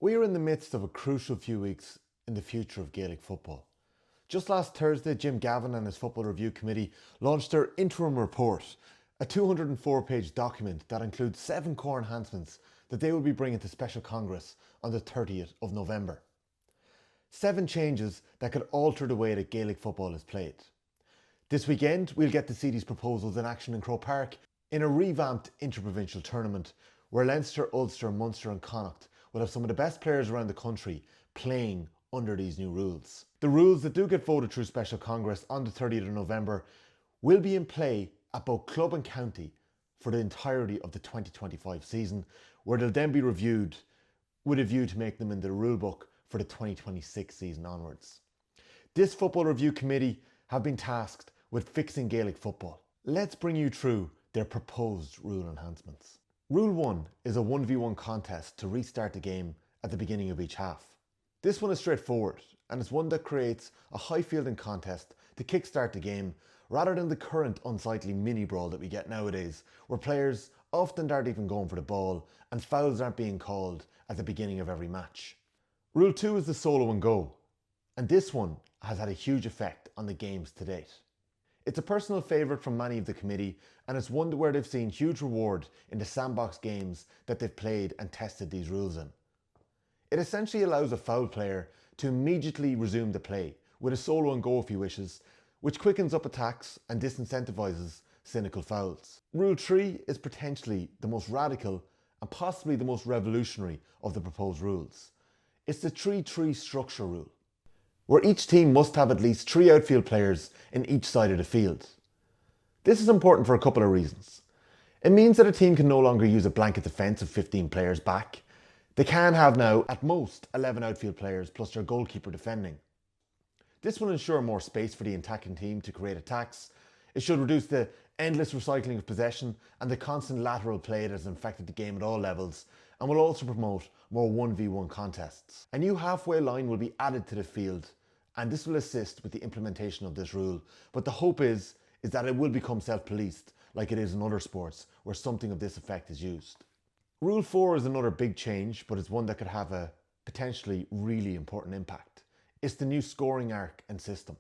We are in the midst of a crucial few weeks in the future of Gaelic football. Just last Thursday, Jim Gavin and his Football Review Committee launched their interim report, a 204-page document that includes 7 core enhancements that they will be bringing to Special Congress on the 30th of November. 7 changes that could alter the way that Gaelic football is played. This weekend, we'll get to see these proposals in action in Croke Park in a revamped interprovincial tournament where Leinster, Ulster, Munster and Connacht will have some of the best players around the country playing under these new rules. The rules that do get voted through Special Congress on the 30th of November will be in play at both club and county for the entirety of the 2025 season, where they'll then be reviewed with a view to make them in the rulebook for the 2026 season onwards. This Football Review Committee have been tasked with fixing Gaelic football. Let's bring you through their proposed rule enhancements. Rule 1 is a 1v1 contest to restart the game at the beginning of each half. This one is straightforward, and it's one that creates a high fielding contest to kickstart the game rather than the current unsightly mini brawl that we get nowadays, where players often aren't even going for the ball and fouls aren't being called at the beginning of every match. Rule 2 is the solo and go, and this one has had a huge effect on the games to date. It's a personal favourite from many of the committee, and it's one where they've seen huge reward in the sandbox games that they've played and tested these rules in. It essentially allows a foul player to immediately resume the play with a solo and go if he wishes, which quickens up attacks and disincentivises cynical fouls. Rule 3 is potentially the most radical and possibly the most revolutionary of the proposed rules. It's the 3-3 structure rule, where each team must have at least 3 outfield players in each side of the field. This is important for a couple of reasons. It means that a team can no longer use a blanket defence of 15 players back. They can have now at most 11 outfield players plus their goalkeeper defending. This will ensure more space for the attacking team to create attacks. It should reduce the endless recycling of possession and the constant lateral play that has infected the game at all levels, and will also promote more 1v1 contests. A new halfway line will be added to the field, and this will assist with the implementation of this rule, but the hope is that it will become self-policed like it is in other sports where something of this effect is used. Rule 4 is another big change, but it's one that could have a potentially really important impact. It's the new scoring arc and system.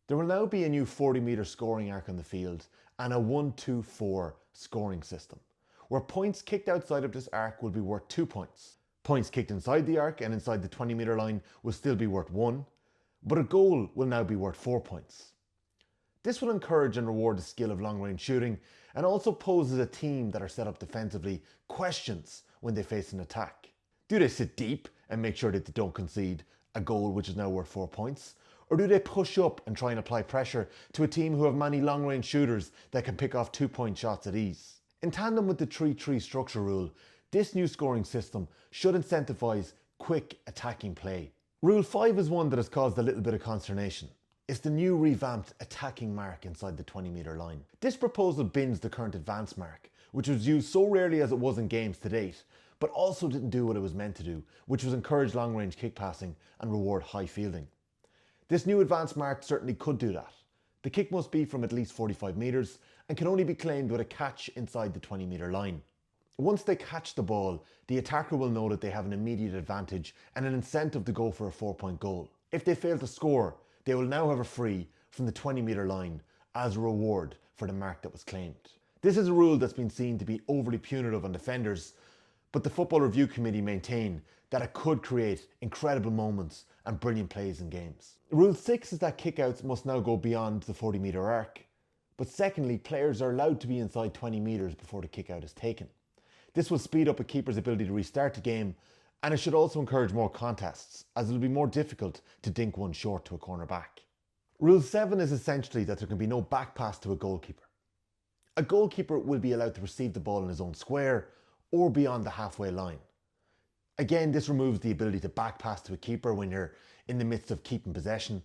There will now be a new 40-metre scoring arc on the field and a 1-2-4 scoring system, where points kicked outside of this arc will be worth 2 points. Points kicked inside the arc and inside the 20-metre line will still be worth 1, but a goal will now be worth 4 points. This will encourage and reward the skill of long-range shooting, and also poses a team that are set up defensively questions when they face an attack. Do they sit deep and make sure that they don't concede a goal which is now worth 4 points? Or do they push up and try and apply pressure to a team who have many long-range shooters that can pick off 2-point shots at ease? In tandem with the 3-3 structure rule, this new scoring system should incentivise quick attacking play. Rule 5 is one that has caused a little bit of consternation. It's the new revamped attacking mark inside the 20-metre line. This proposal bins the current advance mark, which was used so rarely as it was in games to date, but also didn't do what it was meant to do, which was encourage long-range kick passing and reward high fielding. This new advance mark certainly could do that. The kick must be from at least 45 metres and can only be claimed with a catch inside the 20-metre line. Once they catch the ball, the attacker will know that they have an immediate advantage and an incentive to go for a 4-point goal. If they fail to score, they will now have a free from the 20-metre line as a reward for the mark that was claimed. This is a rule that's been seen to be overly punitive on defenders, but the Football Review Committee maintain that it could create incredible moments and brilliant plays in games. Rule 6 is that kickouts must now go beyond the 40-metre arc, but secondly, players are allowed to be inside 20 metres before the kickout is taken. This will speed up a keeper's ability to restart the game, and it should also encourage more contests, as it will be more difficult to dink one short to a corner back. Rule 7 is essentially that there can be no back pass to a goalkeeper. A goalkeeper will be allowed to receive the ball in his own square or beyond the halfway line. Again, this removes the ability to back pass to a keeper when you're in the midst of keeping possession.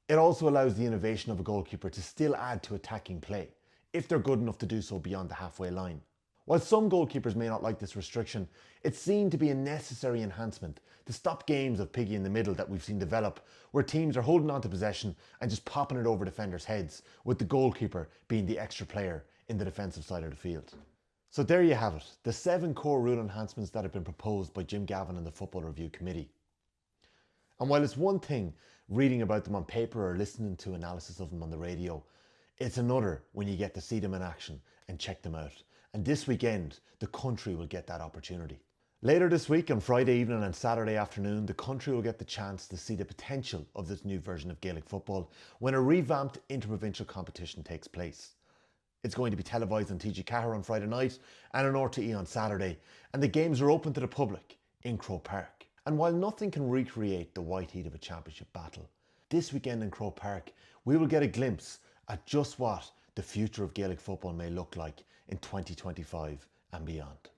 It also allows the innovation of a goalkeeper to still add to attacking play, if they're good enough to do so beyond the halfway line. While some goalkeepers may not like this restriction, it's seen to be a necessary enhancement to stop games of piggy in the middle that we've seen develop, where teams are holding on to possession and just popping it over defenders' heads, with the goalkeeper being the extra player in the defensive side of the field. So there you have it, the 7 core rule enhancements that have been proposed by Jim Gavin and the Football Review Committee. And while it's one thing reading about them on paper or listening to analysis of them on the radio, it's another when you get to see them in action and check them out. And this weekend, the country will get that opportunity. Later this week, on Friday evening and Saturday afternoon, the country will get the chance to see the potential of this new version of Gaelic football when a revamped interprovincial competition takes place. It's going to be televised on TG Cahir on Friday night and on RTE on Saturday, and the games are open to the public in Croke Park. And while nothing can recreate the white heat of a championship battle, this weekend in Croke Park, we will get a glimpse at just what the future of Gaelic football may look like in 2025 and beyond.